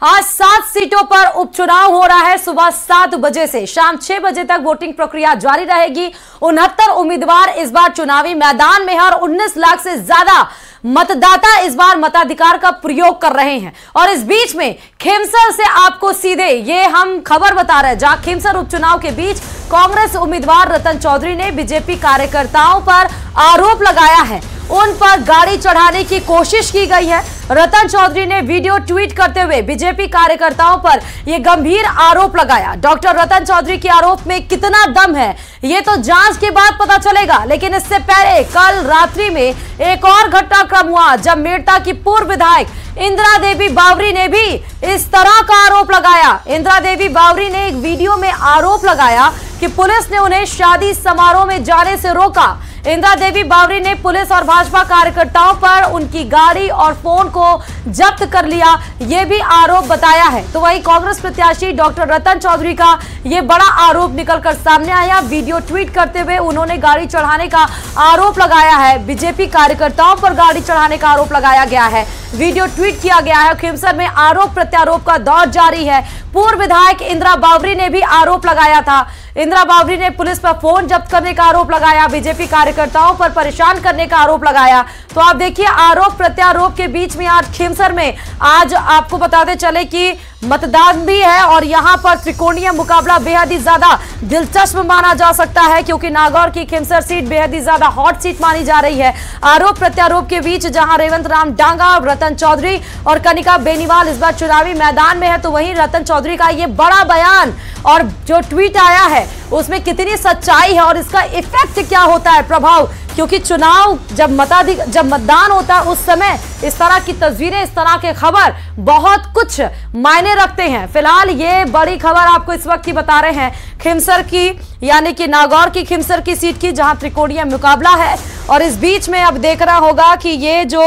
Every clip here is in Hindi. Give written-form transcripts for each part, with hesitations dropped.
आज 7 सीटों पर उपचुनाव हो रहा है। सुबह 7 बजे से शाम 6 बजे तक वोटिंग प्रक्रिया जारी रहेगी। 69 उम्मीदवार इस बार चुनावी मैदान में है और 19 लाख से ज्यादा मतदाता इस बार मताधिकार का प्रयोग कर रहे हैं। और इस बीच में खीमसर से आपको सीधे ये हम खबर बता रहे हैं, जहां खीमसर उपचुनाव के बीच कांग्रेस उम्मीदवार रतन चौधरी ने बीजेपी कार्यकर्ताओं पर आरोप लगाया है, उन पर गाड़ी चढ़ाने की कोशिश की गई है। रतन चौधरी ने वीडियो ट्वीट करते हुए बीजेपी कार्यकर्ताओं पर यह गंभीर आरोप लगाया। डॉक्टर रतन चौधरी के आरोप में कितना दम है ये तो जांच के बाद पता चलेगा, लेकिन इससे पहले कल रात्रि में एक और घटनाक्रम हुआ जब मेड़ता की पूर्व विधायक इंदिरा देवी बावरी ने भी इस तरह का आरोप लगाया। इंदिरा देवी बावरी ने एक वीडियो में आरोप लगाया कि पुलिस ने उन्हें शादी समारोह में जाने से रोका। इंदिरा देवी बावरी ने पुलिस और भाजपा कार्यकर्ताओं पर उनकी गाड़ी और फोन को जब्त कर लिया, यह भी आरोप बताया है। तो वहीं कांग्रेस प्रत्याशी डॉक्टर रतन चौधरी का यह बड़ा आरोप निकलकर सामने आया। वीडियो ट्वीट करते हुए उन्होंने गाड़ी चढ़ाने का आरोप लगाया है, बीजेपी कार्यकर्ताओं पर गाड़ी चढ़ाने का आरोप लगाया गया है, वीडियो ट्वीट किया गया है। खीमसर में आरोप प्रत्यारोप का दौर जारी है। पूर्व विधायक इंदिरा बावरी ने भी आरोप लगाया था। इंदिरा बावरी ने पुलिस पर फोन जब्त करने का आरोप लगाया, बीजेपी कार्यकर्ताओं पर परेशान करने का आरोप लगाया। तो आप देखिए आरोप प्रत्यारोप के बीच में आज खीमसर में आज आपको बताते चले कि मतदान भी है और यहां पर त्रिकोणीय मुकाबला बेहद ही ज्यादा दिलचस्प माना जा सकता है, क्योंकि नागौर की खीमसर सीट बेहद ही ज्यादा हॉट सीट मानी जा रही है। आरोप प्रत्यारोप के बीच जहां रेवंत राम डांगा, रतन चौधरी और कनिका बेनीवाल इस बार चुनावी मैदान में है, तो वहीं रतन चौधरी का ये बड़ा बयान और जो ट्वीट आया है उसमें कितनी सच्चाई है और इसका इफेक्ट क्या होता है, प्रभाव, क्योंकि चुनाव जब मतदान होता है उस समय इस तरह की तस्वीरें, इस तरह के खबर बहुत कुछ मायने रखते हैं। फिलहाल ये बड़ी खबर आपको इस वक्त की बता रहे हैं खीमसर की, यानी कि नागौर की खीमसर की सीट की, जहां त्रिकोणीय मुकाबला है। और इस बीच में अब देखना होगा कि ये जो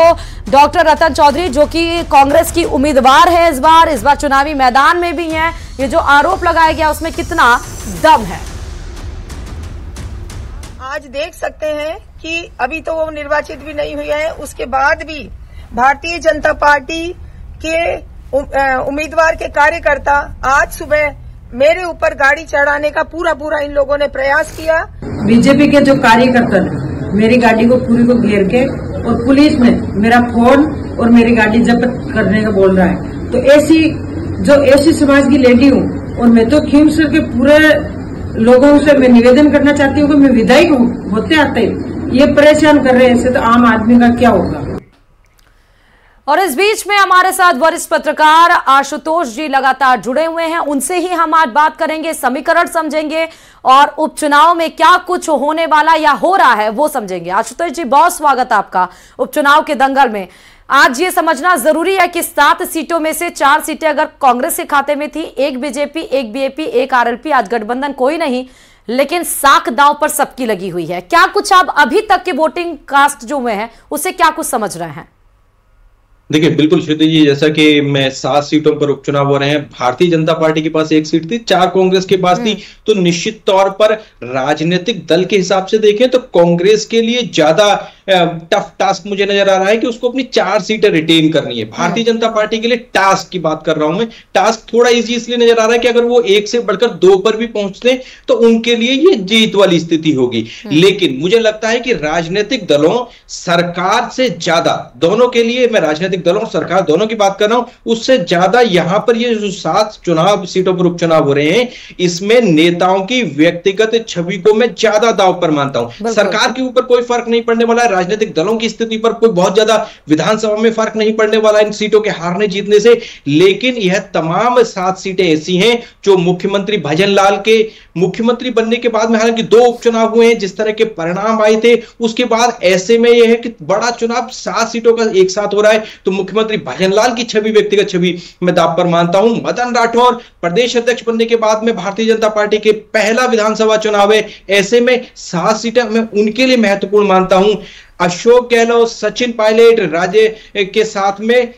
डॉक्टर रतन चौधरी जो कि कांग्रेस की उम्मीदवार है इस बार चुनावी मैदान में भी हैं, ये जो आरोप लगाया गया उसमें कितना दम है। आज देख सकते हैं कि अभी तो वो निर्वाचित भी नहीं हुए हैं, उसके बाद भी भारतीय जनता पार्टी के उम्मीदवार के कार्यकर्ता आज सुबह मेरे ऊपर गाड़ी चढ़ाने का पूरा इन लोगों ने प्रयास किया। बीजेपी के जो कार्यकर्ता ने मेरी गाड़ी को पूरी को घेर के और पुलिस में मेरा फोन और मेरी गाड़ी जब्त करने का बोल रहा है। तो ऐसी समाज की लेडी हूँ और मैं तो खीमसर के पूरे लोगों से मैं निवेदन करना चाहती हूँ कि मैं विधायक होते आते ये परेशान कर रहे हैं, ऐसे तो आम आदमी का क्या होगा। और इस बीच में हमारे साथ वरिष्ठ पत्रकार आशुतोष जी लगातार जुड़े हुए हैं, उनसे ही हम आज बात करेंगे, समीकरण समझेंगे और उपचुनाव में क्या कुछ होने वाला या हो रहा है वो समझेंगे। आशुतोष जी, बहुत स्वागत आपका उपचुनाव के दंगल में। आज ये समझना जरूरी है कि 7 सीटों में से 4 सीटें अगर कांग्रेस के खाते में थी, एक बीजेपी, एक बीएपी, एक आरएलपी, आज गठबंधन कोई नहीं, लेकिन साख दांव पर सबकी लगी हुई है। क्या कुछ आप अभी तक के वोटिंग कास्ट जो हुए हैं उससे क्या कुछ समझ रहे हैं? देखिए, बिल्कुल श्रुति जी, जैसा कि मैं 7 सीटों पर उपचुनाव हो रहे हैं, भारतीय जनता पार्टी के पास 1 सीट थी, 4 कांग्रेस के पास थी। तो निश्चित तौर पर राजनीतिक दल के हिसाब से देखें तो कांग्रेस के लिए ज्यादा टफ टास्क मुझे नजर आ रहा है कि उसको अपनी 4 सीटें रिटेन करनी है। भारतीय जनता पार्टी के लिए टास्क की बात कर रहा हूं मैं, टास्क थोड़ा इजी इसलिए नजर आ रहा है कि अगर वो 1 से बढ़कर 2 पर भी पहुंचते तो उनके लिए ये जीत वाली स्थिति होगी। लेकिन मुझे लगता है कि राजनीतिक दलों, सरकार से ज्यादा, दोनों के लिए, मैं राजनीतिक दलों सरकार दोनों की बात कर रहा हूं, उससे ज्यादा यहां पर ये जो 7 सीटों पर उपचुनाव हो रहे हैं, इसमें नेताओं की व्यक्तिगत छवि को मैं ज्यादा दांव पर मानता हूं। सरकार के ऊपर कोई फर्क नहीं पड़ने वाला है, राजनीतिक दलों की स्थिति पर कोई बहुत ज्यादा विधानसभा में फर्क नहीं पड़ने वाला इन सीटों के हारने जीतने से। लेकिन यह तमाम 7 सीटें ऐसी हैं जो मुख्यमंत्री भजन लाल के मुख्यमंत्री बनने के बाद में, हालांकि 2 उपचुनाव हुए हैं, जिस तरह के परिणाम आए थे उसके बाद ऐसे में यह है कि बड़ा चुनाव 7 सीटों का एक साथ हो रहा है, तो मुख्यमंत्री भजन लाल की छवि, व्यक्तिगत छवि मैं दांव पर मानता हूं। मदन राठौर प्रदेश अध्यक्ष बनने के बाद में भारतीय जनता पार्टी के पहला विधानसभा चुनाव है, ऐसे में 7 सीटें मैं उनके लिए महत्वपूर्ण मानता हूं। अशोक गहलोत, सचिन पायलट, राज्य के साथ में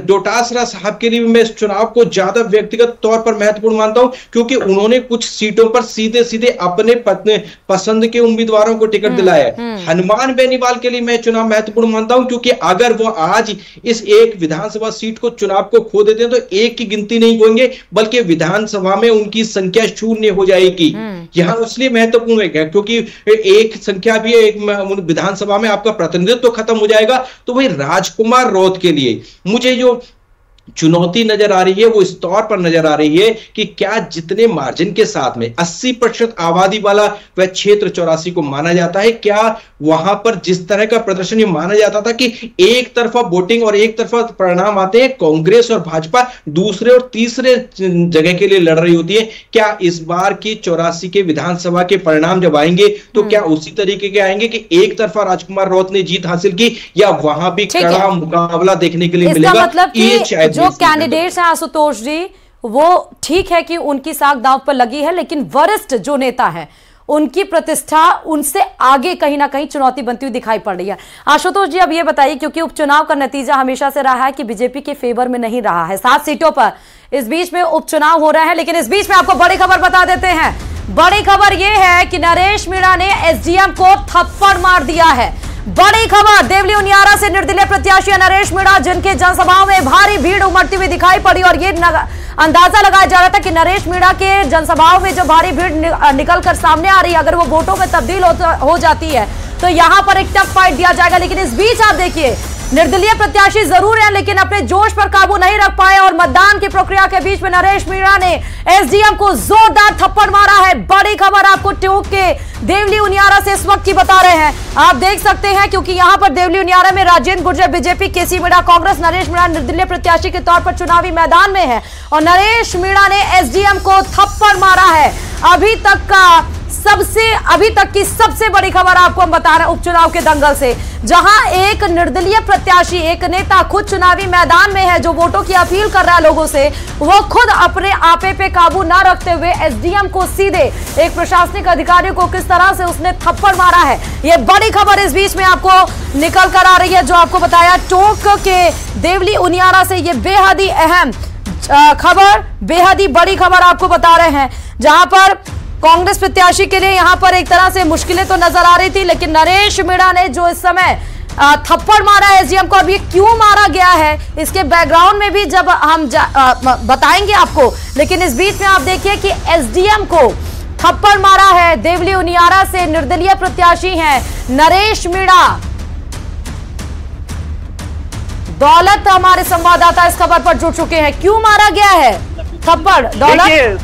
डोटासरा साहब के लिए मैं इस चुनाव को ज्यादा व्यक्तिगत तौर पर महत्वपूर्ण मानता हूं, क्योंकि उन्होंने कुछ सीटों पर सीधे सीधे अपने पसंद के उम्मीदवारों को टिकट दिलाया है। हनुमान बेनीवाल के लिए मैं चुनाव महत्वपूर्ण मानता हूं, क्योंकि अगर वो आज इस एक विधानसभा सीट को चुनाव को खो देते हैं तो एक की गिनती नहीं होंगे, बल्कि विधानसभा में उनकी संख्या शून्य हो जाएगी। यहां इसलिए महत्वपूर्ण है क्योंकि एक संख्या भी एक विधानसभा में आपका प्रतिनिधित्व तो खत्म हो जाएगा। तो वही राजकुमार रौत के लिए मुझे जो चुनौती नजर आ रही है वो इस तौर पर नजर आ रही है कि क्या जितने मार्जिन के साथ में 80% आबादी वाला वह क्षेत्र 84 को माना जाता है, क्या वहां पर जिस तरह का प्रदर्शन ये माना जाता था कि एक तरफा वोटिंग और एक तरफा परिणाम आते हैं, कांग्रेस और भाजपा दूसरे और तीसरे जगह के लिए लड़ रही होती है, क्या इस बार की 84 के विधानसभा के परिणाम जब आएंगे तो क्या उसी तरीके के आएंगे कि एक तरफा राजकुमार रौत ने जीत हासिल की, या वहां भी कड़ा मुकाबला देखने के लिए मिलेगा? मतलब जो कैंडिडेट्स हैं आशुतोष जी, वो ठीक है कि उनकी साख दांव पर लगी है, लेकिन वरिष्ठ जो नेता है उनकी प्रतिष्ठा उनसे आगे कहीं ना कहीं चुनौती बनती हुई दिखाई पड़ रही है। आशुतोष जी, अब ये बताइए, क्योंकि उपचुनाव का नतीजा हमेशा से रहा है कि बीजेपी के फेवर में नहीं रहा है 7 सीटों पर, इस बीच में उपचुनाव हो रहे हैं, लेकिन इस बीच में आपको बड़ी खबर बता देते हैं। बड़ी खबर यह है कि नरेश मीणा ने एसडीएम को थप्पड़ मार दिया है। बड़ी खबर, देवली उनियारा से निर्दलीय प्रत्याशी नरेश मीणा, जिनके जनसभाओं में भारी भीड़ उमड़ती हुई दिखाई पड़ी, और ये अंदाजा लगाया जा रहा था कि नरेश मीणा के जनसभाओं में जो भारी भीड़ निकल कर सामने आ रही है, अगर वो वोटों में तब्दील हो जाती है तो यहां पर एक टफ फाइट दिया जाएगा। लेकिन इस बीच आप देखिए, निर्दलीय प्रत्याशी जरूर है लेकिन अपने जोश पर काबू नहीं रख पाए, और मतदान की प्रक्रिया के बीच में नरेश मीणा ने एसडीएम को जोरदार थप्पड़ मारा है। बड़ी खबर आपको टोक के देवली उनियारा से इस वक्त की बता रहे हैं, आप देख सकते हैं, क्योंकि यहां पर देवली उनियारा में राजेंद्र गुर्जर बीजेपी, केसी मीणा कांग्रेस, नरेश मीणा निर्दलीय प्रत्याशी के तौर पर चुनावी मैदान में है, और नरेश मीणा ने एसडीएम को थप्पड़ मारा है। अभी तक की सबसे बड़ी खबर आपको हम बता रहे हैं उपचुनाव के दंगल से, जहां एक निर्दलीय प्रत्याशी, एक नेता खुद चुनावी मैदान में है, जो वोटों की अपील कर रहा है लोगों से, वो खुद अपने आपे पे काबू ना रखते हुए एसडीएम को सीधे एक प्रशासनिक अधिकारी को किस तरह से उसने थप्पड़ मारा है, ये बड़ी खबर इस बीच में आपको निकल कर आ रही है। जो आपको बताया टोक के देवली उनियारा से, ये बेहद ही अहम खबर, बेहद ही बड़ी खबर आपको बता रहे हैं, जहां पर कांग्रेस प्रत्याशी के लिए यहां पर एक तरह से मुश्किलें तो नजर आ रही थी, लेकिन नरेश मीणा ने जो इस समय थप्पड़ मारा है एसडीएम को, अब ये क्यों मारा गया है इसके बैकग्राउंड में भी जब हम बताएंगे आपको, लेकिन इस बीच में आप देखिए कि एसडीएम को थप्पड़ मारा है देवली उनियारा से निर्दलीय प्रत्याशी हैं नरेश मीणा। दौलत हमारे संवाददाता इस खबर पर जुड़ चुके हैं, क्यों मारा गया है थप्पड़? दौलत,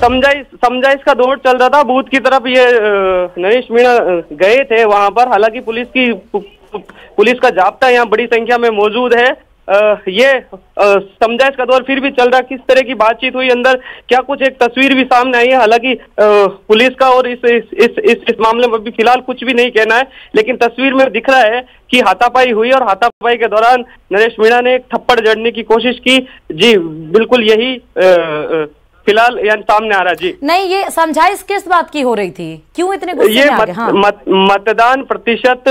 समझाइश का दौर चल रहा था, बूथ की तरफ ये नरेश मीणा गए थे वहां पर, हालांकि पुलिस का जाब्ता यहाँ बड़ी संख्या में मौजूद है। ये समझाइश का दौर फिर भी चल रहा, किस तरह की बातचीत हुई अंदर, क्या कुछ एक तस्वीर भी सामने आई है, हालांकि पुलिस का और इस मामले में भी फिलहाल कुछ भी नहीं कहना है, लेकिन तस्वीर में दिख रहा है कि हाथापाई हुई, और हाथापाई के दौरान नरेश मीणा ने एक थप्पड़ जड़ने की कोशिश की। जी बिल्कुल, यही फिलहाल यानी सामने आ रहा। जी नहीं, ये समझाइश किस बात की हो रही थी, क्यों इतने गुस्से में आ गए? हाँ। मतदान प्रतिशत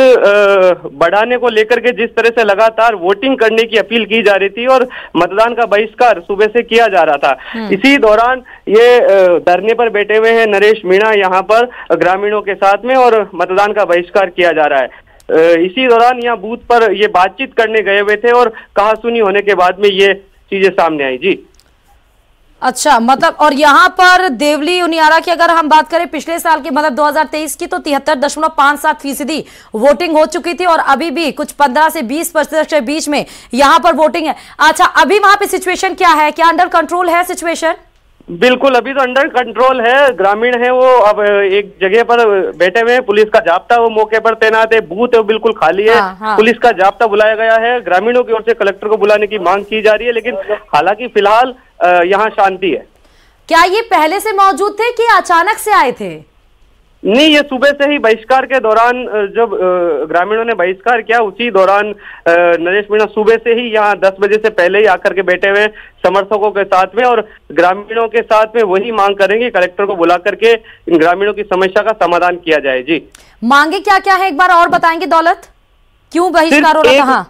बढ़ाने को लेकर के जिस तरह से लगातार वोटिंग करने की अपील की जा रही थी और मतदान का बहिष्कार सुबह से किया जा रहा था, इसी दौरान ये धरने पर बैठे हुए हैं नरेश मीणा यहाँ पर ग्रामीणों के साथ में, और मतदान का बहिष्कार किया जा रहा है। इसी दौरान यहाँ बूथ पर ये बातचीत करने गए हुए थे, और कहासुनी होने के बाद में ये चीजें सामने आई। जी अच्छा, मतलब, और यहाँ पर देवली उनियारा की अगर हम बात करें पिछले साल की, मतलब 2023 की, तो 73.57% वोटिंग हो चुकी थी, और अभी भी कुछ 15 से 20% के बीच में यहाँ पर वोटिंग है। अच्छा, अभी वहां पे सिचुएशन क्या है, क्या अंडर कंट्रोल है सिचुएशन? बिल्कुल, अभी तो अंडर कंट्रोल है, ग्रामीण है वो अब एक जगह पर बैठे हुए हैं, पुलिस का जाब्ता वो मौके पर तैनात है, बूथ है बिल्कुल खाली है। हाँ। पुलिस का जाब्ता बुलाया गया है, ग्रामीणों की ओर से कलेक्टर को बुलाने की मांग की जा रही है, लेकिन हालांकि फिलहाल यहाँ शांति है। क्या ये पहले से मौजूद थे कि अचानक से आए थे? नहीं, ये सुबह से ही बहिष्कार के दौरान जब ग्रामीणों ने बहिष्कार किया, उसी दौरान नरेश मीणा सुबह से ही यहाँ 10 बजे से पहले ही आकर के बैठे हुए समर्थकों के साथ में, और ग्रामीणों के साथ में वही मांग करेंगे कलेक्टर को बुला करके इन ग्रामीणों की समस्या का समाधान किया जाए। जी, मांगे क्या क्या है एक बार और बताएंगे दौलत? क्यों बहिष्कार हो रहा था?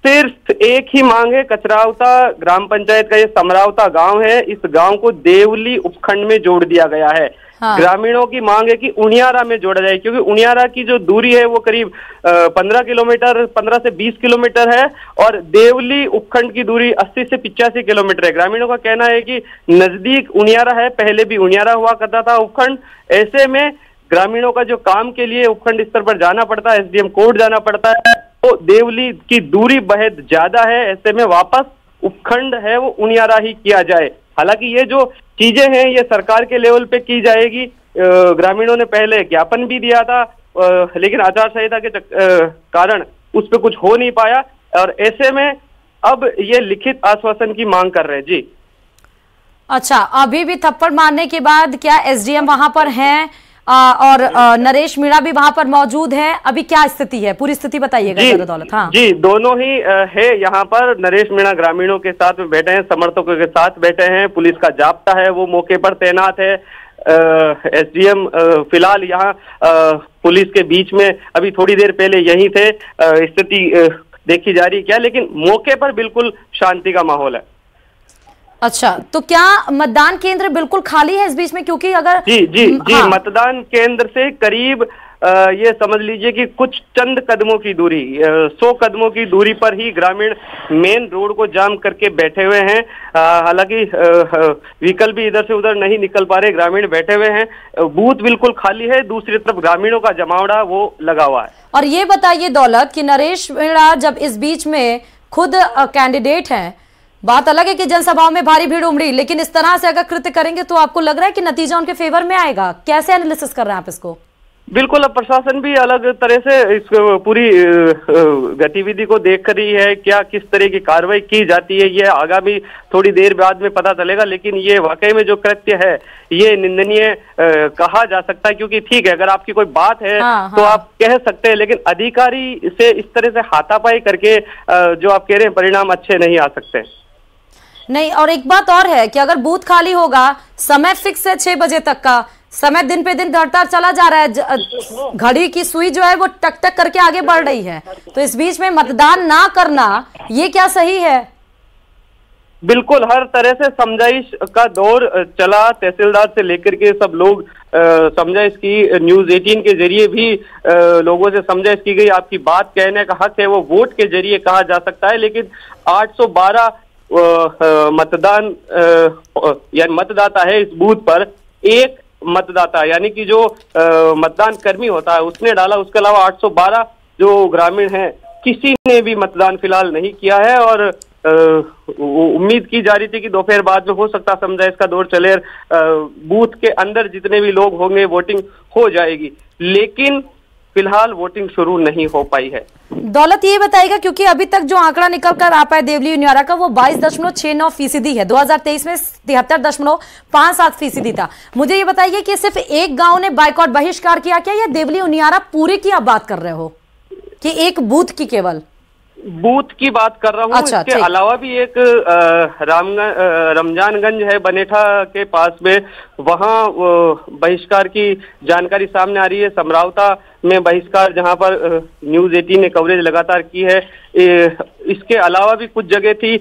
सिर्फ एक ही मांग है। कचरावता ग्राम पंचायत का ये समरावता गांव है, इस गांव को देवली उपखंड में जोड़ दिया गया है। हाँ। ग्रामीणों की मांग है कि उनियारा में जोड़ा जाए, क्योंकि उनियारा की जो दूरी है वो करीब 15 किलोमीटर, 15 से 20 किलोमीटर है, और देवली उपखंड की दूरी 80 से 85 किलोमीटर है। ग्रामीणों का कहना है कि नजदीक उनियारा है, पहले भी उनियारा हुआ करता था उपखंड। ऐसे में ग्रामीणों का जो काम के लिए उपखंड स्तर पर जाना पड़ता है, SDM कोर्ट जाना पड़ता है, तो देवली की दूरी बेहद ज्यादा है। ऐसे में वापस उपखंड है वो उनियारा ही किया जाए। हालांकि ये जो चीजें हैं ये सरकार के लेवल पे की जाएगी। ग्रामीणों ने पहले ज्ञापन भी दिया था, लेकिन आचार संहिता के कारण उस पर कुछ हो नहीं पाया, और ऐसे में अब ये लिखित आश्वासन की मांग कर रहे हैं। जी अच्छा, अभी भी थप्पड़ मारने के बाद क्या SDM वहां पर हैं और नरेश मीणा भी वहां पर मौजूद है? अभी क्या स्थिति है, पूरी स्थिति बताइएगा दौलत। हाँ जी, दोनों ही है यहाँ पर। नरेश मीणा ग्रामीणों के साथ में बैठे हैं, समर्थकों के साथ बैठे हैं, पुलिस का जाब्ता है वो मौके पर तैनात है। SDM फिलहाल यहाँ पुलिस के बीच में अभी थोड़ी देर पहले यही थे। स्थिति देखी जा रही है क्या, लेकिन मौके पर बिल्कुल शांति का माहौल है। अच्छा, तो क्या मतदान केंद्र बिल्कुल खाली है इस बीच में? क्योंकि अगर जी, हाँ। मतदान केंद्र से करीब ये समझ लीजिए कि कुछ चंद कदमों की दूरी, 100 कदमों की दूरी पर ही ग्रामीण मेन रोड को जाम करके बैठे हुए हैं। हालांकि व्हीकल भी इधर से उधर नहीं निकल पा रहे, ग्रामीण बैठे हुए हैं। बूथ बिल्कुल खाली है, दूसरी तरफ ग्रामीणों का जमावड़ा वो लगा हुआ है। और ये बताइए दौलत कि नरेश मीणा जब इस बीच में खुद कैंडिडेट हैं, बात अलग है कि जनसभाओं में भारी भीड़ उमड़ी, लेकिन इस तरह से अगर कृत्य करेंगे तो आपको लग रहा है कि नतीजा उनके फेवर में आएगा? कैसे एनालिसिस कर रहे हैं आप इसको? बिल्कुल, अब प्रशासन भी अलग तरह से इस पूरी गतिविधि को देख रही है, क्या किस तरह की कार्रवाई की जाती है ये आगामी थोड़ी देर बाद में पता चलेगा। लेकिन ये वाकई में जो कृत्य है ये निंदनीय कहा जा सकता है, क्योंकि ठीक है अगर आपकी कोई बात है तो आप कह सकते हैं, लेकिन अधिकारी से इस तरह से हाथापाई करके जो आप कह रहे हैं परिणाम अच्छे नहीं आ सकते। नहीं, और एक बात और है कि अगर बूथ खाली होगा, समय फिक्स है 6 बजे तक का, समय दिन पे दिन घटता चला जा रहा है, घड़ी की सुई जो है वो टक टक करके आगे बढ़ रही है, तो इस बीच में मतदान ना करना ये क्या सही है? बिल्कुल, हर तरह से समझाइश का दौर चला, तहसीलदार से लेकर के सब लोग समझाइश की। न्यूज़ 18 के जरिए भी लोगों से समझाइश की गई। आपकी बात कहने का हक है, वो वोट के जरिए कहा जा सकता है, लेकिन 812 मतदान यानी मतदाता है इस बूथ पर। एक मतदाता यानी कि जो मतदान कर्मी होता है उसने डाला, उसके अलावा 812 जो ग्रामीण हैं किसी ने भी मतदान फिलहाल नहीं किया है। और उम्मीद की जा रही थी कि दोपहर बाद में हो सकता समझाइश का दौर चले, बूथ के अंदर जितने भी लोग होंगे वोटिंग हो जाएगी, लेकिन फिलहाल वोटिंग शुरू नहीं हो पाई है। दौलत ये बताएगा, क्योंकि अभी तक जो आंकड़ा निकल कर आ पाया देवली उनियारा का वो 22.69% है, 2023 में 73.57% था। मुझे ये बताइए कि सिर्फ एक गांव ने बाइकआउट बहिष्कार किया क्या, या देवली उनियारा पूरी की आप बात कर रहे हो कि एक बूथ की? केवल बूथ की बात कर रहा हूँ। अच्छा, इसके अलावा भी एक रमजानगंज है बनेठा के पास में, वहाँ बहिष्कार की जानकारी सामने आ रही है। समरावता में बहिष्कार जहाँ पर न्यूज़ 18 ने कवरेज लगातार की है। इसके अलावा भी कुछ जगह थी,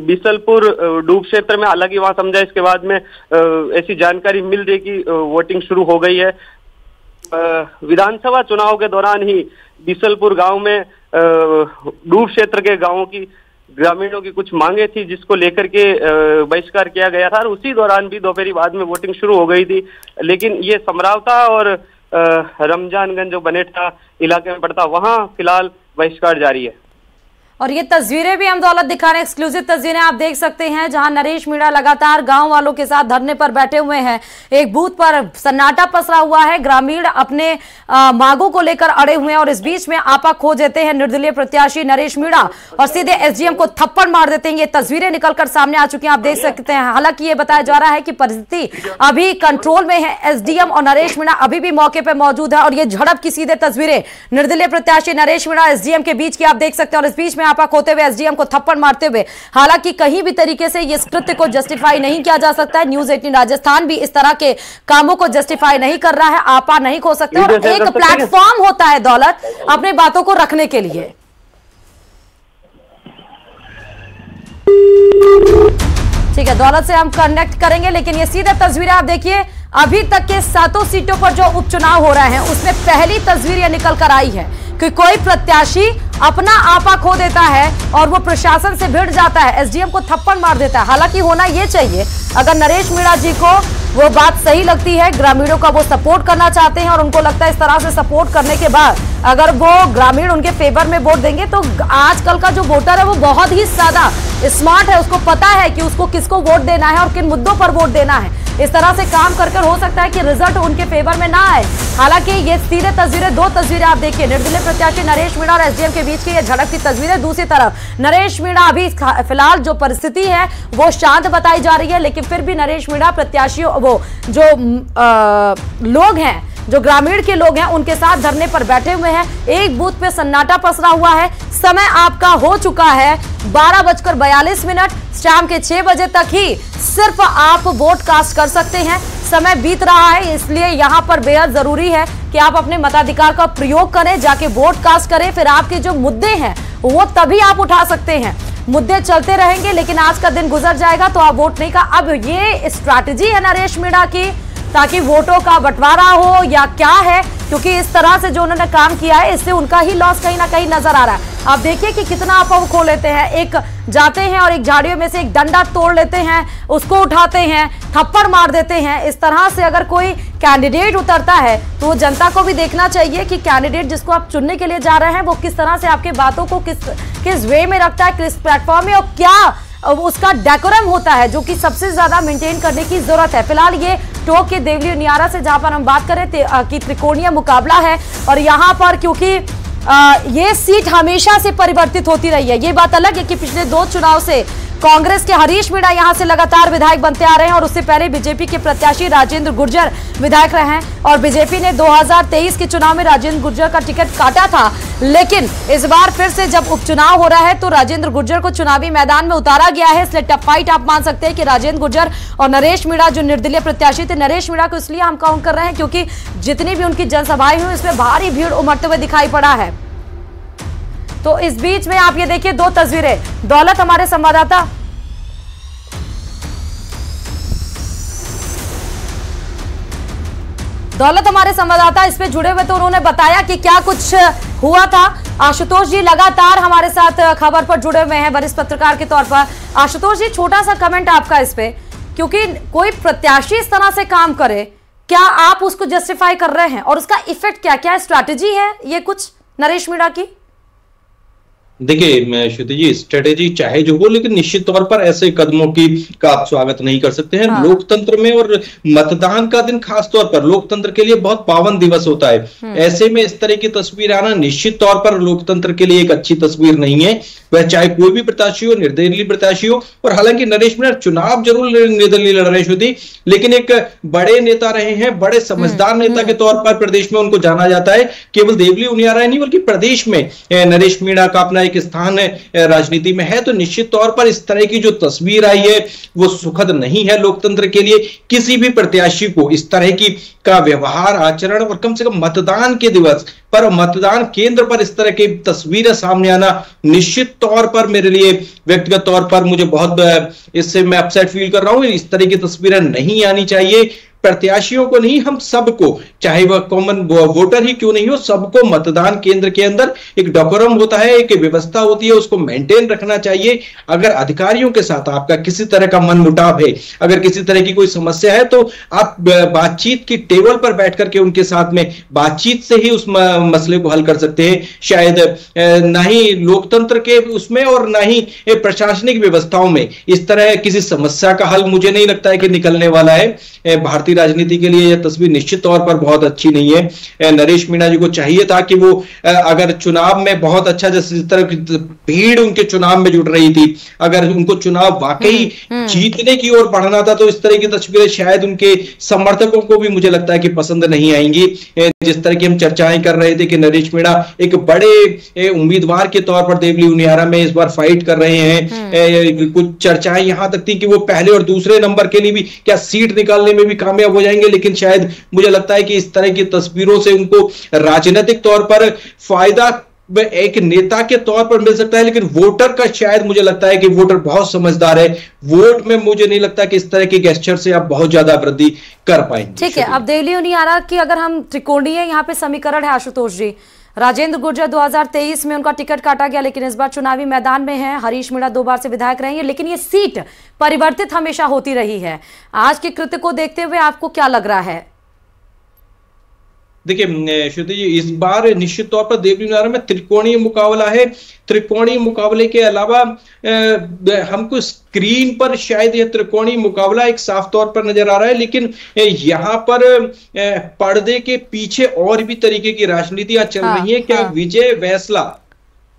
बिसलपुर डूब क्षेत्र में, हालांकि वहाँ समझा इसके बाद में ऐसी जानकारी मिल रही कि वोटिंग शुरू हो गई है। विधानसभा चुनाव के दौरान ही बिसलपुर गांव में डूब क्षेत्र के गांवों की ग्रामीणों की कुछ मांगे थी, जिसको लेकर के बहिष्कार किया गया था, और उसी दौरान भी दोपहरी बाद में वोटिंग शुरू हो गई थी। लेकिन ये समरावता और रमजानगंज जो बनेठा इलाके में पड़ता, वहां फिलहाल बहिष्कार जारी है। और ये तस्वीरें भी हम दौलत दिखा रहे हैं, एक्सक्लूसिव तस्वीरें आप देख सकते हैं, जहां नरेश मीणा लगातार गांव वालों के साथ धरने पर बैठे हुए हैं। एक बूथ पर सन्नाटा पसरा हुआ है, ग्रामीण अपने मांगों को लेकर अड़े हुए हैं, और इस बीच में आपा खो देते हैं निर्दलीय प्रत्याशी नरेश मीणा और सीधे SDM को थप्पड़ मार देते हैं। ये तस्वीरें निकलकर सामने आ चुकी हैं, आप देख सकते हैं। हालांकि ये बताया जा रहा है कि परिस्थिति अभी कंट्रोल में है, SDM और नरेश मीणा अभी भी मौके पर मौजूद है, और ये झड़प की सीधे तस्वीरें निर्दलीय प्रत्याशी नरेश मीणा SDM के बीच की आप देख सकते हैं, और इस बीच में आपा खोते हुए SDM को थप्पड़ मारते हुए। हालांकि कहीं भी तरीके से इस कृत्य को जस्टिफाई नहीं किया जा सकता है। न्यूज़ 18 राजस्थान भी इस तरह के कामों को जस्टिफाई नहीं कर रहा है, आपा नहीं खो सकते, और एक प्लेटफॉर्म होता है दौलत अपने बातों को रखने के लिए। ठीक है, दौलत से हम कनेक्ट करेंगे, लेकिन ये सीधे तस्वीरें आप देखिए। अभी तक के 7 सीटों पर जो उपचुनाव हो रहे हैं उसमें पहली तस्वीर ये निकल कर आई है कि कोई प्रत्याशी अपना आपा खो देता है और वो प्रशासन से भिड़ जाता है, एसडीएम को थप्पड़ मार देता है। हालांकि होना ये चाहिए, अगर नरेश मीणा जी को वो बात सही लगती है, ग्रामीणों का वो सपोर्ट करना चाहते हैं और उनको लगता है इस तरह से सपोर्ट करने के बाद अगर वो ग्रामीण उनके फेवर में वोट देंगे, तो आजकल का जो वोटर है वो बहुत ही ज्यादा स्मार्ट है, उसको पता है कि उसको किसको वोट देना है और किन मुद्दों पर वोट देना है। इस तरह से काम कर हो सकता है कि रिजल्ट उनके फेवर में ना आए। हालांकि ये सीधे तस्वीरें, 2 तस्वीरें आप देखिए, निर्दलीय प्रत्याशी नरेश मीणा और एसडीएम के बीच की ये झड़प की तस्वीरें। दूसरी तरफ नरेश मीणा, अभी फिलहाल जो परिस्थिति है वो शांत बताई जा रही है, लेकिन फिर भी नरेश मीणा प्रत्याशियों, वो जो लोग हैं, जो ग्रामीण के लोग हैं, उनके साथ धरने पर बैठे हुए हैं। एक बूथ पे सन्नाटा पसरा हुआ है। समय आपका हो चुका है 12:42, शाम के 6 बजे तक ही सिर्फ आप वोट कास्ट कर सकते हैं। समय बीत रहा है, इसलिए यहां पर बेहद जरूरी है कि आप अपने मताधिकार का प्रयोग करें, जाके वोट कास्ट करें। फिर आपके जो मुद्दे हैं वो तभी आप उठा सकते हैं। मुद्दे चलते रहेंगे, लेकिन आज का दिन गुजर जाएगा तो आप वोट नहीं का। अब ये स्ट्रैटेजी है नरेश मीणा की, ताकि वोटों का बंटवारा हो या क्या है, क्योंकि इस तरह से जो उन्होंने काम किया है इससे उनका ही लॉस कहीं ना कहीं नजर आ रहा है। आप देखिए कि कितना अफवाह खो लेते हैं, एक जाते हैं और एक झाड़ियों में से एक डंडा तोड़ लेते हैं, उसको उठाते हैं, थप्पड़ मार देते हैं। इस तरह से अगर कोई कैंडिडेट उतरता है तो वो जनता को भी देखना चाहिए कि कैंडिडेट जिसको आप चुनने के लिए जा रहे हैं वो किस तरह से आपके बातों को किस वे में रखता है, किस प्लेटफॉर्म में, और क्या उसका डेकोरम होता है, जो कि सबसे ज्यादा मेंटेन करने की जरूरत है। फिलहाल ये टोक के देवली उनियारा से जहां पर हम बात करें कि त्रिकोणीय मुकाबला है, और यहां पर क्योंकि ये सीट हमेशा से परिवर्तित होती रही है। ये बात अलग है कि पिछले 2 चुनाव से कांग्रेस के हरीश मीणा यहां से लगातार विधायक बनते आ रहे हैं और उससे पहले बीजेपी के प्रत्याशी राजेंद्र गुर्जर विधायक रहे हैं, और बीजेपी ने 2023 के चुनाव में राजेंद्र गुर्जर का टिकट काटा था। लेकिन इस बार फिर से जब उपचुनाव हो रहा है तो राजेंद्र गुर्जर को चुनावी मैदान में उतारा गया है, इसलिए टफ फाइट आप मान सकते हैं कि राजेंद्र गुर्जर और नरेश मीणा जो निर्दलीय प्रत्याशी थे। नरेश मीणा को इसलिए हम काउंट कर रहे हैं क्योंकि जितनी भी उनकी जनसभाएं हुई उसमें भारी भीड़ उमड़ते हुए दिखाई पड़ा है। तो इस बीच में आप ये देखिए 2 तस्वीरें, दौलत हमारे संवाददाता, इस पे जुड़े हुए, तो उन्होंने बताया कि क्या कुछ हुआ था। आशुतोष जी लगातार हमारे साथ खबर पर जुड़े हुए हैं वरिष्ठ पत्रकार के तौर पर। आशुतोष जी, छोटा सा कमेंट आपका इस पे, क्योंकि कोई प्रत्याशी इस तरह से काम करे, क्या आप उसको जस्टिफाई कर रहे हैं और उसका इफेक्ट क्या स्ट्रैटेजी है ये कुछ नरेश मीणा की? देखिए श्रुति जी, स्ट्रेटेजी चाहे जो हो, लेकिन निश्चित तौर पर ऐसे कदमों का आप स्वागत नहीं कर सकते हैं। हाँ। लोकतंत्र में और मतदान का दिन खास तौर पर लोकतंत्र के लिए बहुत पावन दिवस होता है। ऐसे में इस तरह की तस्वीर आना निश्चित तौर पर लोकतंत्र के लिए एक अच्छी तस्वीर नहीं है, वह चाहे कोई भी प्रत्याशी हो, निर्दलीय प्रत्याशी हो। और हालांकि नरेश मीणा चुनाव जरूर निर्दलीय लड़ रहे श्रुति, लेकिन एक बड़े नेता रहे हैं, बड़े समझदार नेता के तौर पर प्रदेश में उनको जाना जाता है। केवल देवली उनियारा नहीं बल्कि प्रदेश में नरेश मीणा का अपना एक स्थान राजनीति में है। तो निश्चित तौर पर इस तरह की जो तस्वीर आई है वो सुखद नहीं है लोकतंत्र के लिए। किसी भी प्रत्याशी को इस तरह की का व्यवहार, आचरण, और कम से कम मतदान के दिवस पर, मतदान केंद्र पर इस तरह की तस्वीरें सामने आना निश्चित तौर पर मेरे लिए व्यक्तिगत तौर पर मुझे बहुत इससे मैं अपसेट फील कर रहा हूं। इस तरह की तस्वीरें नहीं आनी चाहिए। प्रत्याशियों को नहीं, हम सबको, चाहे वह कॉमन वोटर ही क्यों नहीं हो, सबको मतदान केंद्र के अंदर एक डेकोरम होता है, एक व्यवस्था होती है, उसको मेंटेन रखना चाहिए। अगर अधिकारियों के साथ आपका किसी तरह का मनमुटाव है, अगर किसी तरह की कोई समस्या है, तो आप बातचीत की टेबल पर बैठ करके उनके साथ में बातचीत से ही उस मसले को हल कर सकते हैं। शायद ना ही लोकतंत्र के उसमें और ना ही प्रशासनिक व्यवस्थाओं में इस तरह किसी समस्या का हल मुझे नहीं लगता है कि निकलने वाला है। भारतीय राजनीति के लिए यह तस्वीर निश्चित तौर पर बहुत अच्छी नहीं है। नरेश मीणा जी को चाहिए था कि वो अगर चुनाव में बहुत अच्छा, जैसे जिस तरह भीड़ उनके चुनाव में जुड़ रही थी, अगर उनको चुनाव वाकई जीतने की ओर बढ़ना था, तो इस तरह की तस्वीरें शायद उनके समर्थकों को भी मुझे लगता है कि पसंद नहीं आएंगी। जिस तरह की हम चर्चाएं कर रहे थे कि नरेश मीणा एक बड़े उम्मीदवार के तौर पर देवली उनियारा में इस बार फाइट कर रहे हैं। कुछ चर्चाएं यहां तक थी कि वो पहले और दूसरे नंबर के लिए भी क्या सीट निकालने में भी कामयाब हो जाएंगे, लेकिन शायद मुझे लगता है कि इस तरह की तस्वीरों से उनको राजनीतिक तौर पर फायदा एक नेता के तौर पर मिल सकता है, लेकिन वोटर का शायद मुझे लगता है कि वोटर बहुत समझदार है। वोट में मुझे नहीं लगता कि इस तरह के गेस्चर से आप बहुत ज्यादा वृद्धि कर पाएंगे। ठीक है, अब देवली उनियारा की अगर हम त्रिकोणीय यहाँ पे समीकरण है आशुतोष जी, राजेंद्र गुर्जर 2023 में उनका टिकट काटा गया, लेकिन इस बार चुनावी मैदान में है। हरीश मीणा 2 बार से विधायक रहे हैं, लेकिन ये सीट परिवर्तित हमेशा होती रही है। आज के कृत्य को देखते हुए आपको क्या लग रहा है? देखिए श्रुति जी, इस बार निश्चित तौर पर देवली उनियारा में त्रिकोणीय मुकाबला है। त्रिकोणीय मुकाबले के अलावा हमको स्क्रीन पर शायद यह त्रिकोणीय मुकाबला एक साफ तौर पर नजर आ रहा है, लेकिन यहाँ पर पर्दे के पीछे और भी तरीके की राजनीतियां चल रही हैं। क्या विजय वैसला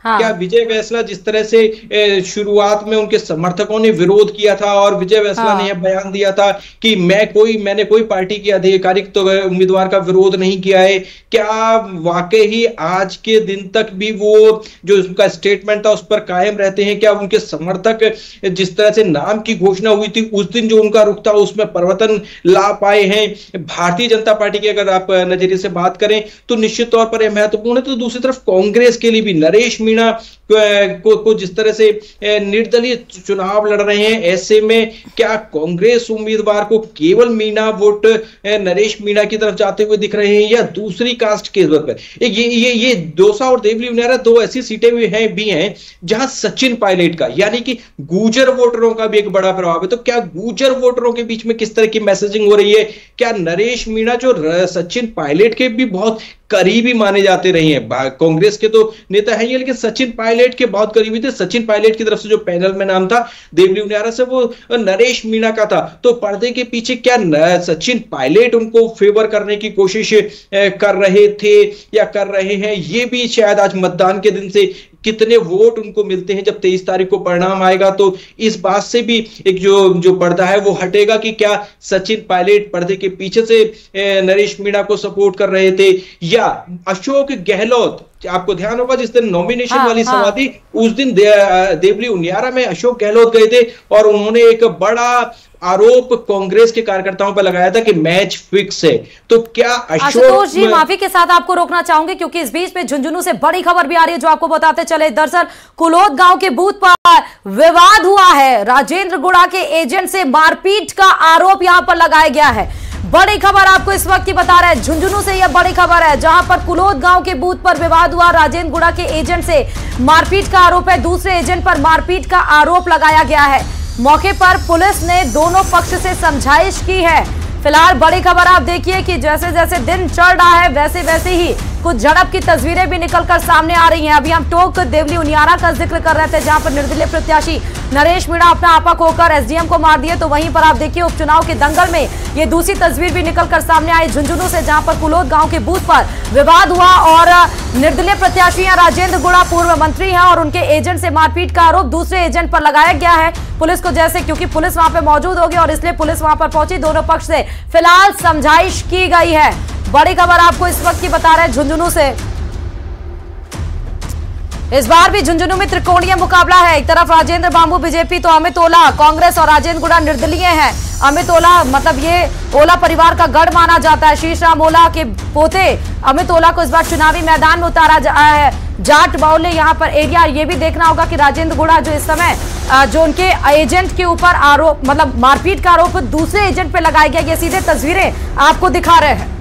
क्या विजय वैसला जिस तरह से शुरुआत में उनके समर्थकों ने विरोध किया था और विजय वैसला ने यह बयान दिया था कि मैंने कोई पार्टी के आधिकारिक तो उम्मीदवार का विरोध नहीं किया है, क्या वाकई ही आज के दिन तक भी वो जो उनका स्टेटमेंट था उस पर कायम रहते हैं? क्या उनके समर्थक जिस तरह से नाम की घोषणा हुई थी उस दिन जो उनका रुख था उसमें परिवर्तन ला पाए हैं? भारतीय जनता पार्टी की अगर आप नजरिए से बात करें तो निश्चित तौर पर यह महत्वपूर्ण है। तो दूसरी तरफ कांग्रेस के लिए भी नरेश मीणा को जिस तरह से निर्दलीय चुनाव लड़ रहे हैं, ऐसे में क्या कांग्रेस उम्मीदवार को केवल मीणा वोट नरेश मीणा की तरफ जाते हुए दिख रहे हैं या दूसरी कास्ट के पर? ये दौसा और देवली उनियारा 2 ऐसी सीटें भी हैं जहां सचिन पायलट का यानी कि गुर्जर वोटरों का भी एक बड़ा प्रभाव है। तो क्या गुर्जर वोटरों के बीच में किस तरह की मैसेजिंग हो रही है? क्या नरेश मीणा जो सचिन पायलट के भी बहुत करीबी माने जाते रहे हैं, कांग्रेस के तो नेता हैं ये, लेकिन सचिन पायलट के बहुत करीबी थे। सचिन पायलट की तरफ से जो पैनल में नाम था देवली उनियारा से वो नरेश मीणा का था। तो पर्दे के पीछे क्या सचिन पायलट उनको फेवर करने की कोशिश कर रहे थे या कर रहे हैं? ये भी शायद आज मतदान के दिन से कितने वोट उनको मिलते हैं जब 23 तारीख को परिणाम आएगा तो इस बात से भी एक जो पर्दा है वो हटेगा कि क्या सचिन पायलट पर्दे के पीछे से नरेश मीणा को सपोर्ट कर रहे थे या अशोक गहलोत। आपको ध्यान होगा जिस दिन नॉमिनेशन वाली सभा थी उस दिन देवली उनियारा में अशोक गहलोत गए थे और उन्होंने एक बड़ा आरोप कांग्रेस के कार्यकर्ताओं पर लगाया था कि मैच फिक्स है। तो क्या आशुतोष जी, माफी के साथ आपको रोकना चाहूंगी क्योंकि इस बीच में झुंझुनू से बड़ी खबर भी आ रही है जो आपको बताते चले। दरअसल कुलोद गांव के बूथ पर विवाद हुआ है, राजेंद्र गुड़ा के एजेंट से मारपीट का आरोप यहां पर लगाया गया है। बड़ी खबर आपको इस वक्त की बता रहे हैं, झुंझुनू से यह बड़ी खबर है जहां पर कुलोद गांव के बूथ पर विवाद हुआ। राजेंद्र गुड़ा के एजेंट से मारपीट का आरोप है, दूसरे एजेंट पर मारपीट का आरोप लगाया गया है। मौके पर पुलिस ने दोनों पक्ष से समझाइश की है। फिलहाल बड़ी खबर आप देखिए कि जैसे जैसे दिन चढ़ रहा है वैसे वैसे ही कुछ झड़प की तस्वीरें भी निकलकर सामने आ रही हैं। अभी हम टोक देवली उनियारा का जिक्र कर रहे थे जहां पर निर्दलीय प्रत्याशी नरेश मीणा अपना आपा खोकर एसडीएम को मार दिए, तो वहीं पर आप देखिए उपचुनाव के दंगल में ये दूसरी तस्वीर भी निकलकर सामने आई झुंझुनू से जहां पर कुलोद गांव के बूथ पर विवाद हुआ और निर्दलीय प्रत्याशी राजेंद्र गुड़ा पूर्व मंत्री हैं और उनके एजेंट से मारपीट का आरोप दूसरे एजेंट पर लगाया गया है। पुलिस को जैसे क्योंकि पुलिस वहां पर मौजूद होगी और इसलिए पुलिस वहां पर पहुंची, दोनों पक्ष से फिलहाल समझाइश की गई है। बड़ी खबर आपको इस वक्त की बता रहे हैं झुंझुनू से। इस बार भी झुंझुनू में त्रिकोणीय मुकाबला है। एक तरफ राजेंद्र बाबू बीजेपी तो अमित ओला कांग्रेस और राजेंद्र गुड़ा निर्दलीय हैं। अमित ओला मतलब ये ओला परिवार का गढ़ माना जाता है। शीशराम ओला के पोते अमित ओला को इस बार चुनावी मैदान में उतारा है। जाट बाउले यहाँ पर एरिया ये भी देखना होगा कि राजेंद्र गुड़ा जो इस समय जो उनके एजेंट के ऊपर आरोप मतलब मारपीट का आरोप दूसरे एजेंट पे लगाया गया, ये सीधे तस्वीरें आपको दिखा रहे हैं।